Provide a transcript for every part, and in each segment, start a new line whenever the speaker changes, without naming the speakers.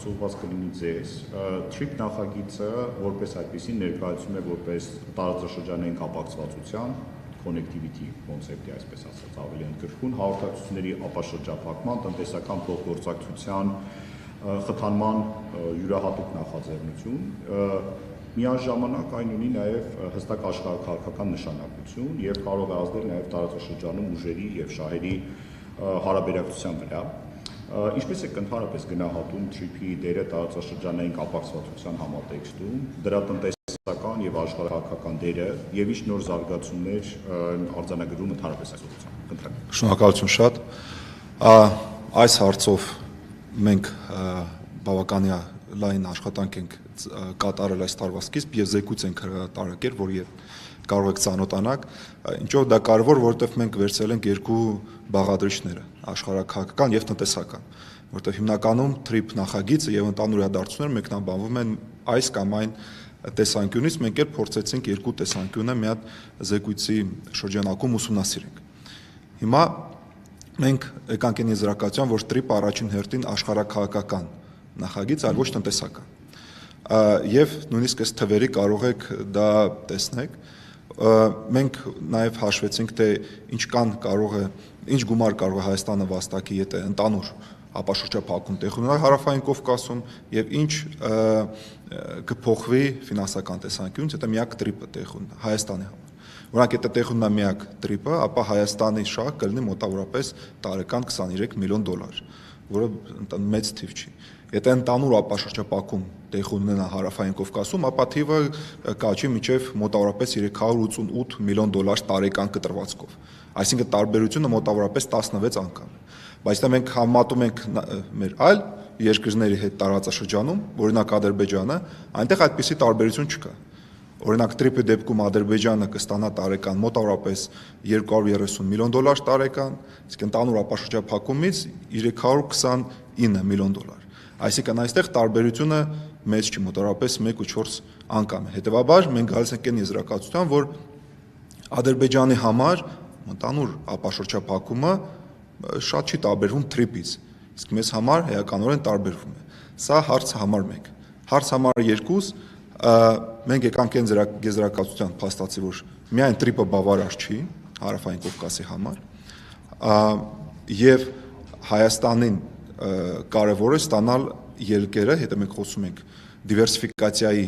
հարցս ուղղված կլինի ձեզ։ TRIP նախագիծը որպես այդպեսին ներկայացում է որպես տարածաշրջանային կապակցվածության connectivity կոնցեպտի, այսպես ասած, ավելի ընդգրկուն հաղորդակցությունների ապաշրջափակման, տնտեսական փոխգործակցության խթանման յուրահատուկ նախաձեռնություն, միաժամանակ այն ունի նաև հստակ աշխարհաքաղաքական նշանակություն եւ կարող է ազդել նաև տարածաշրջանում ուժերի եւ շահերի հարաբերակցության վրա։ Ինչպես եք ընդհանրապես գնահատում TRIP-ի դերը տարածաշրջանային կապակցվածության համատեքստում, դրա տնտեսական եւ աշխարհաքաղաքական դերը եւ ինչ նոր զարգացումներ արձանագրում ընդհանրապես այս ուղղությամբ։
Շնորհակալություն շատ։ Այս հարցով մենք բավականին լայն աշխատանք ենք կատարել այս տարվա սկիզբ եւ զեկույց ենք հրատարակել, որ կարող եք ծանոթանալ, ինչով դա կարևոր, որովհետեւ մենք վերցրել ենք երկու բաղադրիչները, աշխարհաքաղաքական եւ տնտեսական, որովհետեւ հիմնականում TRIP նախագիծը եւ ընդհանուր իրադարձությունները մեկնաբանվում են այս կամ այն տեսանկյունից, մենք էլ փորձեցինք երկու տեսանկյունը մի հատ զեկույցի շրջանակում ուսումնասիրենք։ Հիմա մենք եկանք այն եզրակացության, որ TRIP-ը առաջին հերթին աշխարհաքաղաքական նախագիծ, այլ ոչ տնտեսական։ Եվ նույնիսկ այս թվերի կարող եք դա տեսնել։ Մենք նաև հաշվեցինք, թե ինչ գումար կարող է Հայաստանը վաստակի, եթե ընդհանուր ապաշրջափակում տեղ ունենա հարավային Կովկասում եւ ինչ կփոխվի ֆինանսական տեսանկյունից, եթե միակ TRIP-ը տեղ ունենա Հայաստանի համար։ Օրինակ, եթե տեղ ունենա միակ TRIP-ը, ապա Հայաստանի շահը կլինի մոտավորապես տարեկան $23 միլիոն, որը մեծ թիվ չի։ Եթե ընդհանուր ապաշրջափակում տեղ ունենա հարավային Կովկասում, ապա թիվը կաճի մինչև մոտավորապես $388 միլիոն տարեկան կտրվածքով։ Այսինքն տարբերությունը մոտավորապես 16 անգամ է։ Բայց դա մենք համատում ենք մեր այլ երկրների հետ տարածաշրջանում, օրինակ Ադրբեջանը, այնտեղ այդպիսի տարբերություն չկա։ Օրինակ TRIP-ի դեպքում Ադրբեջանը կստանա տարեկան մոտավորապես $230 միլիոն տարեկան, իսկ ընդհանուր ապաշրջափակումից $329 միլիոն։ Այսինքն այստեղ տարբերությունը մեծ չի, մոտավորապես 1.4 անգամ է։ Հետևաբար մենք գալիս ենք այն եզրակացության, որ Ադրբեջանի համար ընդհանուր ապաշրջափակումը շատ չի տարբերվում TRIP-ից, իսկ մեզ համար էականորեն տարբերվում է։ Սա հարց համար 1։ Հարց համար 2, մենք եկանք այն եզրակացության փաստացի, որ միայն TRIP-ը բավարար չի հարավային Կովկասի համար, եւ Հայաստանին կարևոր է ստանալ ելքերը, եթե մենք խոսում ենք դիվերսիֆիկացիայի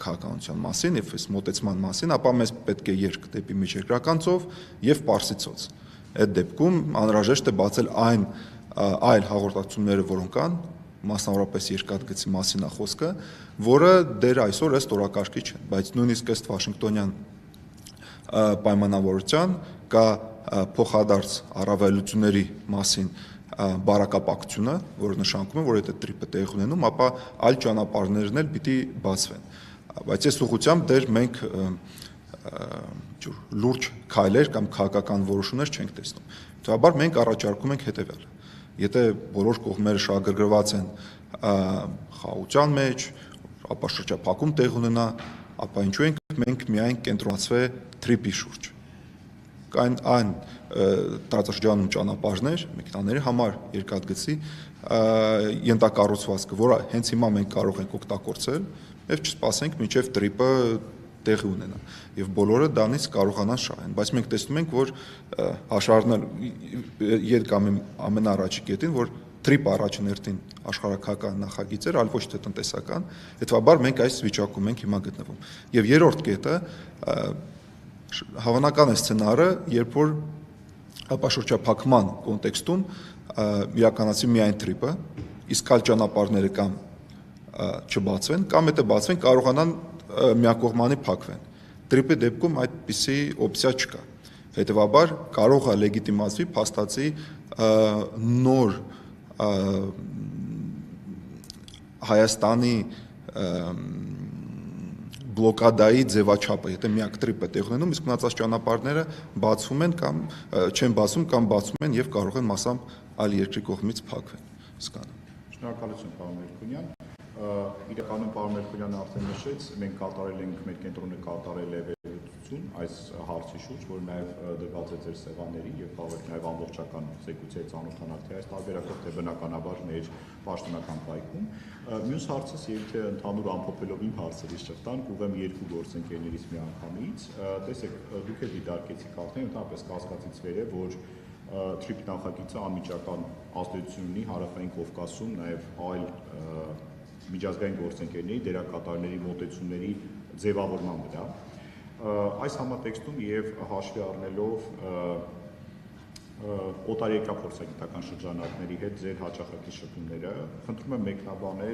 քաղաքականության մասին եւ այս մոտեցման մասին, ապա մեզ պետք է ելք դեպի միջերկրական ծով եւ Պարսից ծոց։ Այդ դեպքում անհրաժեշտ է բացել այն այլ հաղորդակցությունները, որոնք կան, մասնավորապես երկաթգծի մասին է խոսքը, որը դեռ այսօր ըստ օրակարգի չեն, բայց նույնիսկ ըստ Վաշինգտոնյան պայմանավորության կա փոխադարձ առավելությունների մասին բարակապակցությունը, որը նշանակում է, որ եթե TRIP-ը տեղ ունենում, ապա այլ ճանապարհներն էլ պիտի բացվեն։ Բայց այս ուղղությամբ դեռ մենք լուրջ քայլեր կամ քաղաքական որոշումներ չենք տեսնում։ Հետևաբար մենք առաջարկում ենք հետևյալը. Եթե բոլոր կողմերը շահագրգռված են խաղաղության մեջ, ապաշրջափակում տեղ ունենա, ապա ինչու ենք մենք միայն կենտրոնացվել TRIP-ի շուրջ։ Կային այն տարածաշրջանում ճանապարհներ, մեքենաների համար երկաթգծի ենթակառուցվածքը, որը հենց հիմա մենք կարող ենք օգտագործել եւ չսպասենք մինչեւ TRIP-ը տեղի ունենա եւ բոլորը դրանից կարողանան շահեն, բայց մենք տեսնում ենք, որ հաշվառնել եկամ ամենաառաջի կետին, որ TRIP-ը առաջին հերթին աշխարհաքաղաքական նախագիծ էր, այլ ոչ թե տնտեսական, հետեւաբար մենք այս վիճակում ենք հիմա գտնվում։ Եվ երրորդ կետը հավանական է սցենարը, երբ որ ապաշրջափակման կոնտեքստում իրականացի միայն TRIP-ը, իսկ այլ ճանապարհները կամ չբացվեն, կամ եթե բացվեն, կարողանան միակողմանի փակվեն։ TRIP-ի դեպքում այդպիսի օպցիա չկա։ Հետևաբար կարող է լեգիտիմացվի փաստացի նոր Հայաստանի բլոկադայի ձևաչափը, եթե միակ TRIP-ը տեղ ունենում, իսկ մնացած ճանապարհները բացվում են կամ չեն բացվում կամ բացվում են եւ կարող են մասամբ այլ երկրի կողմից փակվեն։ Հասկանում։
Շնորհակալություն, պարոն Մերկունյան։ Իրականում պարոն Մերկունյանը արդեն նշեց, մենք կատարել ենք, մեր կենտրոնը կատարել է վերլուծություն այս հարցի շուրջ, որ նաև դրված է ձեր սեղաններին եւ կարող եք նաև ամբողջական զեկույցի ծանոթանալ թե այս տարբերակով, թե բնականաբար մեր պաշտոնական պայքում։ Մյուս հարցս եթե ընդհանուր ամփոփելով իմ հարցերից շղթան, կուղեմ երկու գործընկերներից միանգամից։ Տեսեք, դուք էլ դիտարկեցիք արդեն, ընդհանրապես կասկածից վեր է, որ TRIP նախագիծը անմիջական ազդեցություն ունի Հարավային Կովկասում, նաև այլ միջազգային գործընկերների, դերակատարների մոտեցումների ձևավորման վրա։ Այս համատեքստում եւ հաշվի առնելով օտարերկրյա փորձագիտական շրջանակների հետ ձեր հաճախակի շփումները, խնդրում եմ մեկնաբանել